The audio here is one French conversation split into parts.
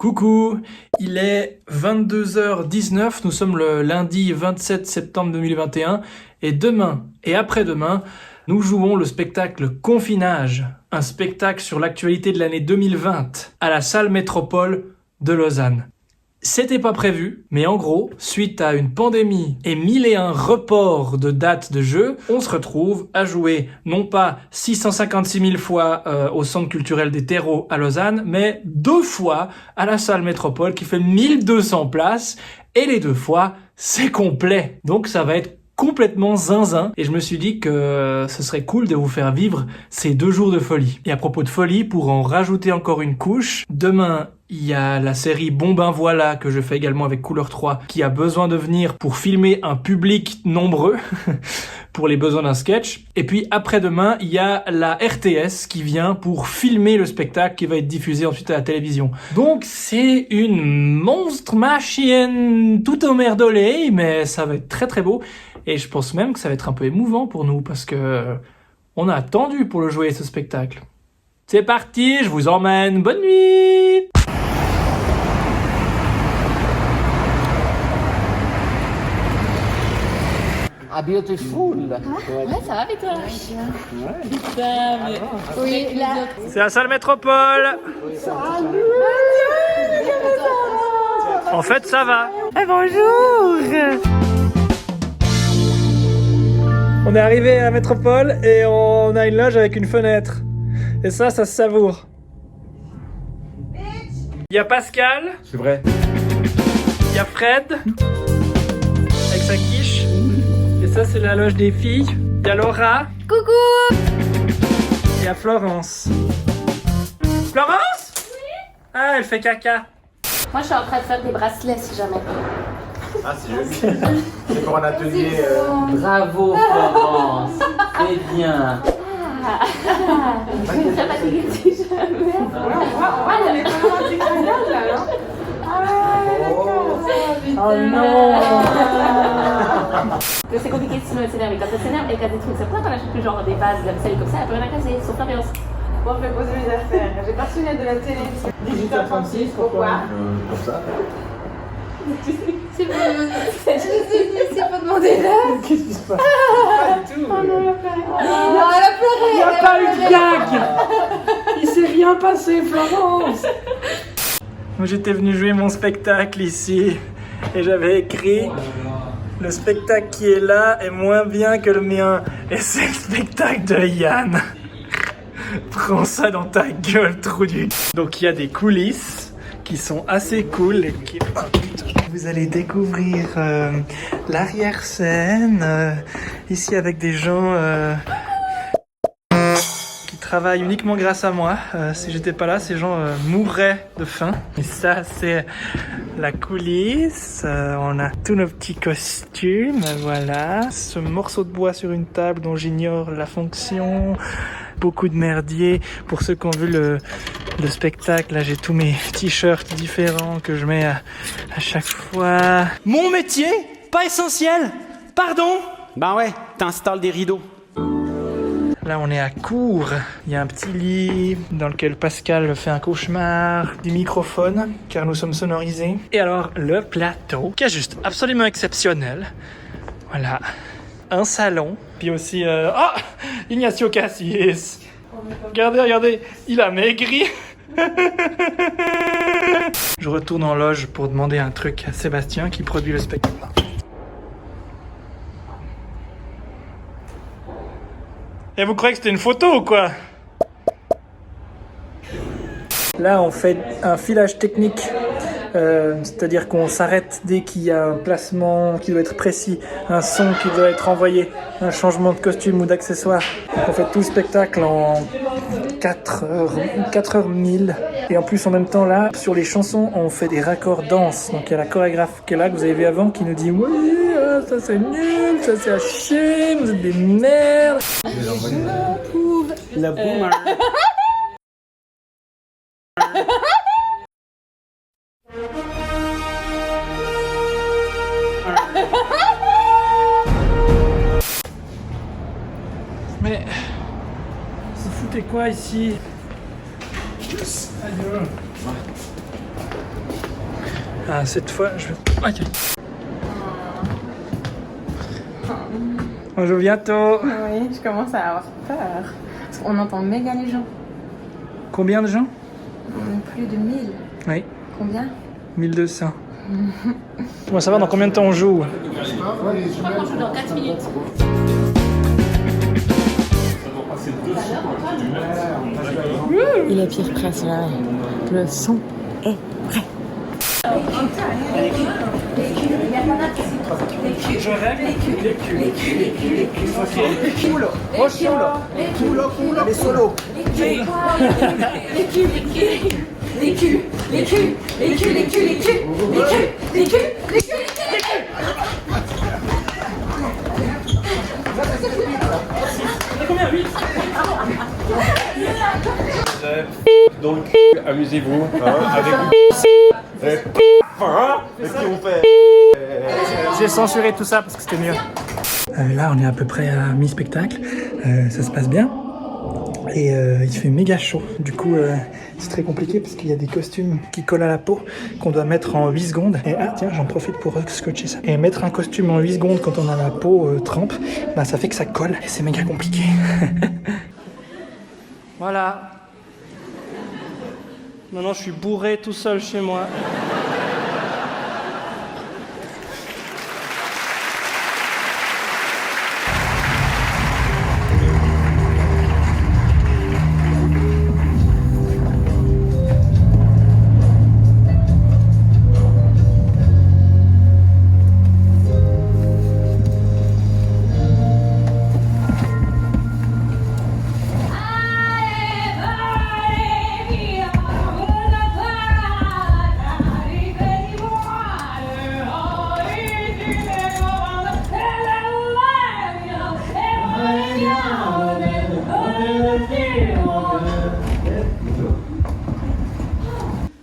Coucou, il est 22h19, nous sommes le lundi 27 septembre 2021 et demain et après-demain, nous jouons le spectacle Confinage, un spectacle sur l'actualité de l'année 2020 à la salle Métropole de Lausanne. C'était pas prévu, mais en gros, suite à une pandémie et 1001 reports de dates de jeu, on se retrouve à jouer non pas 656 000 fois au Centre culturel des terreaux à Lausanne, mais 2 fois à la salle Métropole qui fait 1200 places, et les 2 fois, c'est complet. Donc ça va être complètement zinzin, et je me suis dit que ce serait cool de vous faire vivre ces 2 jours de folie. Et à propos de folie, pour en rajouter encore une couche, demain il y a la série Bon ben voilà que je fais également avec Couleur 3 qui a besoin de venir pour filmer un public nombreux pour les besoins d'un sketch. Et puis après-demain, il y a la RTS qui vient pour filmer le spectacle qui va être diffusé ensuite à la télévision. Donc c'est une monstre machine tout emmerdolée, mais ça va être très très beau. Et je pense même que ça va être un peu émouvant pour nous parce que on a attendu pour le jouer ce spectacle. C'est parti, je vous emmène, bonne nuit! Ah, beautiful. Ouais, ça va avec toi. Putain, mais... Oui, là... C'est la salle Métropole. En fait, ça va. bonjour. On est arrivé à la Métropole et on a une loge avec une fenêtre. Et ça se savoure. Il y a Pascal. C'est vrai. Il y a Fred. Avec sa quiche. Et ça, c'est la loge des filles. Il y a Laura. Coucou. Il y a Florence. Florence? Oui. Ah, elle fait caca. Moi, je suis en train de faire des bracelets, si jamais. Ah, c'est joli. C'est pour un atelier. Bravo, Florence. C'est bien. Je suis très fatiguée, si jamais. On est pas loin du canal, là, non? Oh non. C'est compliqué sinon elle s'énerve, mais quand elle s'énerve et qu'elle a des trucs, c'est pourquoi on achète plus genre des vases, de la vaisselle comme ça, elle peut rien casser, sauf l'ambiance. Bon, je vais poser mes affaires. J'ai pas reçu une aide de la télé. 18h36, pourquoi? Comme ça. C'est pas demander là. Qu'est-ce qui se passe? Pas du tout. Non, elle a pleuré. Il n'y a pas eu de gag. Il s'est rien passé, Florence. Moi, j'étais venu jouer mon spectacle ici et j'avais écrit le spectacle qui est là est moins bien que le mien et c'est le spectacle de Yann. Prends ça dans ta gueule, trou du. Donc il y a des coulisses qui sont assez cool et qui... Oh, putain. Vous allez découvrir l'arrière-scène ici avec des gens qui travaillent uniquement grâce à moi. Si j'étais pas là, ces gens mourraient de faim. Et ça, c'est la coulisse. On a tous nos petits costumes, voilà. Ce morceau de bois sur une table dont j'ignore la fonction. Beaucoup de merdier. Pour ceux qui ont vu le spectacle, là j'ai tous mes t-shirts différents que je mets à chaque fois. Mon métier, pas essentiel. Pardon. Ben ouais, t'installes des rideaux. Là on est à court. Il y a un petit lit dans lequel Pascal fait un cauchemar, des microphones car nous sommes sonorisés. Et alors le plateau qui est juste absolument exceptionnel. Voilà. Un salon, puis aussi Ignacio Cassis. Regardez, il a maigri. Je retourne en loge pour demander un truc à Sébastien qui produit le spectacle. Et vous croyez que c'était une photo ou quoi? Là, on fait un filage technique. C'est-à-dire qu'on s'arrête dès qu'il y a un placement qui doit être précis, un son qui doit être envoyé, un changement de costume ou d'accessoire. Donc on fait tout le spectacle en 4h 1000. Et en plus en même temps là, sur les chansons, on fait des raccords danse. Donc il y a la chorégraphe qui est là, que vous avez vu avant, qui nous dit « Oui, ça c'est nul, ça c'est à chier, vous êtes des merdes !» Le boomer. Mais... Vous foutez quoi ici? Adieu. Ah, cette fois, je vais... Ok. On joue bientôt. Oui, je commence à avoir peur. Parce qu'on entend méga les gens. Combien de gens? Plus de 1000. Oui, Combien? 1200. On va savoir dans combien de temps on joue. Je crois qu'on joue dans 4 minutes. Il est Pierre Prince là. Le son est prêt. Je règle Les solos. Dans le cul, amusez-vous, avec J'ai censuré tout ça parce que c'était mieux. Là, on est à peu près à mi-spectacle. Ça se passe bien. Et il fait méga chaud. Du coup, c'est très compliqué parce qu'il y a des costumes qui collent à la peau qu'on doit mettre en 8 secondes. Et ah tiens, j'en profite pour scotcher ça. Et mettre un costume en 8 secondes quand on a la peau trempe, bah, ça fait que ça colle. Et c'est méga compliqué. Voilà. Maintenant, je suis bourré tout seul chez moi.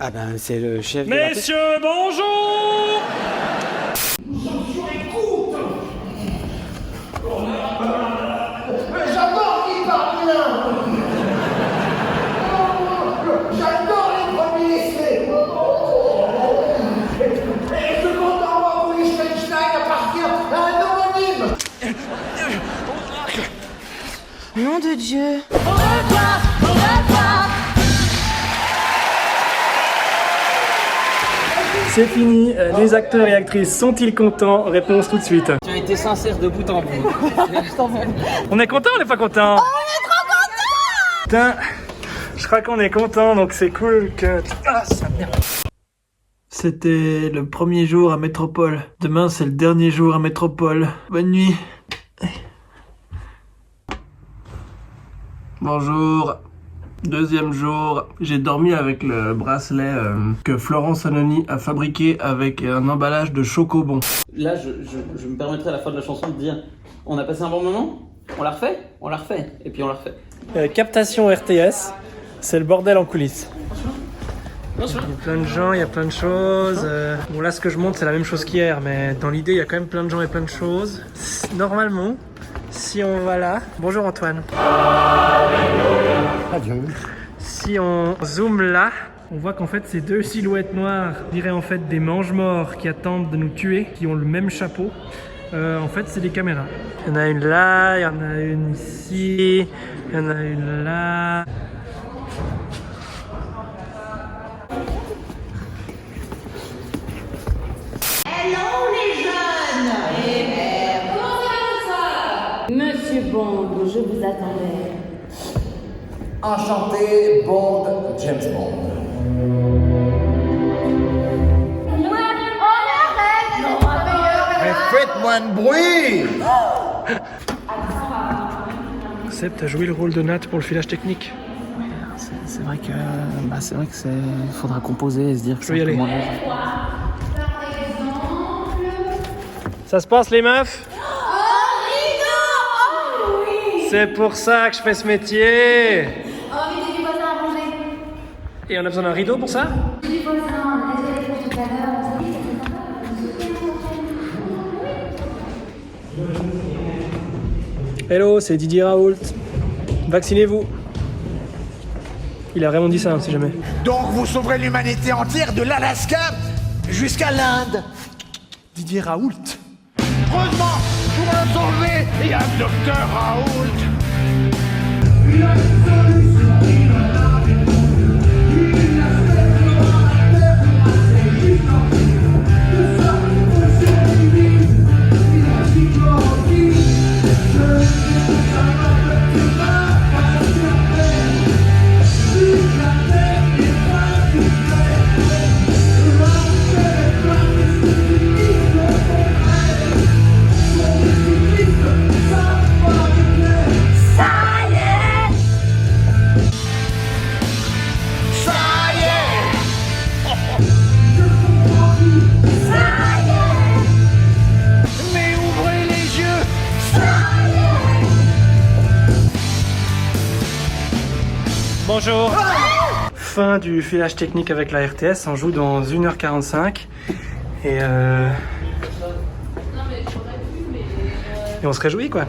Ah ben c'est le chef de Messieurs, bonjour! J'adore qui parle bien. J'adore les premiers essais. Et ce compte en moi pour Liechtenstein appartient à un homonyme. Nom de Dieu. C'est fini, les acteurs et actrices sont-ils contents? Réponse tout de suite. Tu as été sincère de bout en bout. On est content ou on n'est pas content? On est trop content! Putain, je crois qu'on est content, donc c'est cool que... Ah, ça merde. C'était le premier jour à Métropole. Demain, c'est le dernier jour à Métropole. Bonne nuit. Bonjour. Deuxième jour, j'ai dormi avec le bracelet que Florence Anony a fabriqué avec un emballage de chocobon. Là, je me permettrai à la fin de la chanson de dire on a passé un bon moment, on l'a refait, et puis on l'a refait. Captation RTS, c'est le bordel en coulisses. Il y a plein de gens, il y a plein de choses. Bon là, ce que je montre, c'est la même chose qu'hier, mais dans l'idée, il y a quand même plein de gens et plein de choses. Normalement, si on va là... Bonjour Antoine. Adieu. Si on zoome là, on voit qu'en fait, ces deux silhouettes noires, on dirait en fait des mange-morts qui attendent de nous tuer, qui ont le même chapeau. En fait, c'est des caméras. Il y en a une là, il y en a une ici, il y en a une là. Monsieur Bond, je vous attendais. Enchanté, Bond, James Bond. Mais faites-moi de bruit! Seb, t'as joué le rôle de Nat pour le filage technique. C'est vrai que faudra composer et se dire que Je vais y c'est un peu aller. moins léger. Ça se passe les meufs? C'est pour ça que je fais ce métier. Et on a besoin d'un rideau pour ça? Hello, c'est Didier Raoult. Vaccinez-vous. Il a vraiment dit ça, si jamais. Donc vous sauverez l'humanité entière de l'Alaska jusqu'à l'Inde. Didier Raoult. Heureusement, pour me sauver, il y a le docteur Raoult. Il a une solution, il en a répondu. Il a fait la terre pour passer juste en dessous. De ça, on s'est divise. Il a dit qu'aujourd'hui, je sais que ça va te tuer, pas sur terre. Vu que la terre n'est pas si belle, la terre est plate et ceux qui disent le contraire sont des cyclistes, ça va déclaire. Ça y est! Ça y est! Je comprends tout. Ça y est! Mais ouvrez les yeux! Ça y est! Bonjour. Fin du filage technique avec la RTS, on joue dans 1h45 et on se réjouit quoi.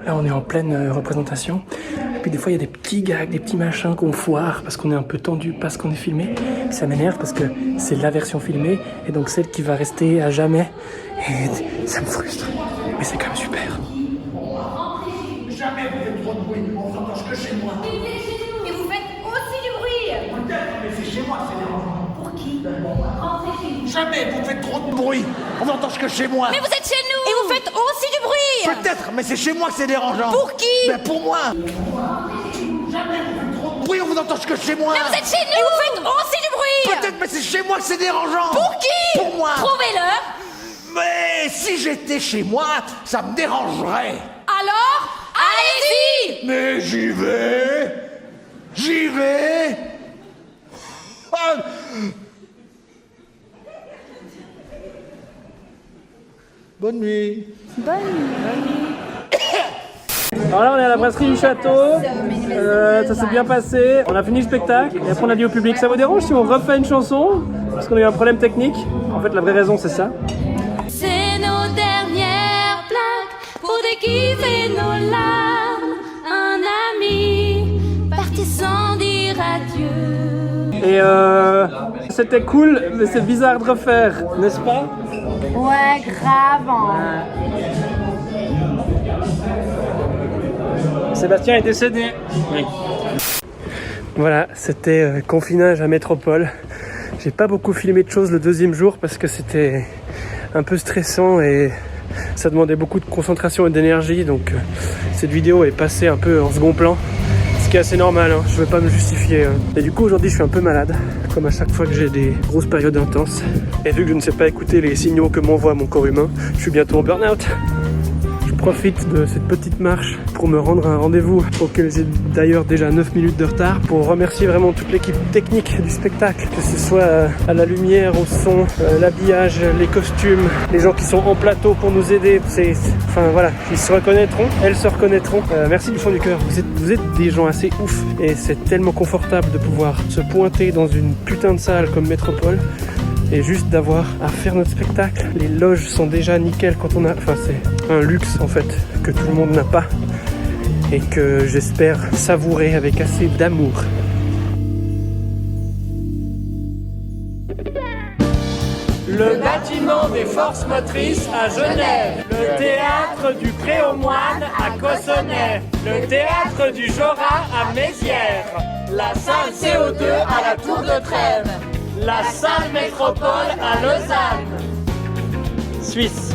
Là on est en pleine représentation et puis des fois il y a des petits gags, des petits machins qu'on foire parce qu'on est un peu tendu parce qu'on est filmé. Ça m'énerve parce que c'est la version filmée et donc celle qui va rester à jamais et ça me frustre. Mais c'est quand même super. Jamais vous faites trop de bruit, on s'entend que chez moi. Et vous faites aussi du bruit. Peut-être, mais c'est chez moi, c'est dérangeant. Pour qui? Jamais vous faites trop de bruit, on n'entend que chez moi. Mais vous êtes chez nous. Et vous faites aussi du bruit. Peut-être, mais c'est chez moi que c'est dérangeant. Pour qui? Ben pour moi. Jamais vous faites trop de bruit, on vous entend que chez moi. Mais vous êtes chez nous. Et vous faites aussi du bruit. Peut-être, mais c'est chez moi que c'est dérangeant. Pour qui? Pour moi. Trouvez-le. Mais si j'étais chez moi, ça me dérangerait. Alors, allez-y. Mais j'y vais. J'y vais. Ah. Bonne nuit. Alors là on est à la brasserie du château, ça s'est bien passé, on a fini le spectacle et après on a dit au public ça vous dérange si on refait une chanson parce qu'on a eu un problème technique. En fait la vraie raison c'est ça. C'est nos dernières plaques pour déguiser nos larmes. Un ami parti sans dire adieu. Et c'était cool mais c'est bizarre de refaire, n'est-ce pas? Ouais, grave. Sébastien est décédé. Oui. Voilà, c'était confinage à Métropole. J'ai pas beaucoup filmé de choses le deuxième jour parce que c'était un peu stressant et ça demandait beaucoup de concentration et d'énergie. Donc cette vidéo est passée un peu en second plan. Ce qui est assez normal, hein. Je veux pas me justifier. Hein. Et du coup aujourd'hui je suis un peu malade, comme à chaque fois que j'ai des grosses périodes intenses. Et vu que je ne sais pas écouter les signaux que m'envoie mon corps humain, je suis bientôt en burn-out. Je profite de cette petite marche pour me rendre à un rendez-vous auquel j'ai d'ailleurs déjà 9 minutes de retard pour remercier vraiment toute l'équipe technique du spectacle, que ce soit à la lumière, au son, l'habillage, les costumes, les gens qui sont en plateau pour nous aider. Enfin voilà, ils se reconnaîtront, elles se reconnaîtront. Merci du fond du cœur, vous êtes des gens assez ouf et c'est tellement confortable de pouvoir se pointer dans une putain de salle comme Métropole. Et juste d'avoir à faire notre spectacle. Les loges sont déjà nickel quand on a... Enfin c'est un luxe en fait que tout le monde n'a pas et que j'espère savourer avec assez d'amour. Le bâtiment des forces motrices à Genève, le théâtre du Pré-aux-Moines à Cossonay, le théâtre du Jorat à Mézières, la salle CO2 à la Tour de Trèves, la salle Métropole à Lausanne. Suisse.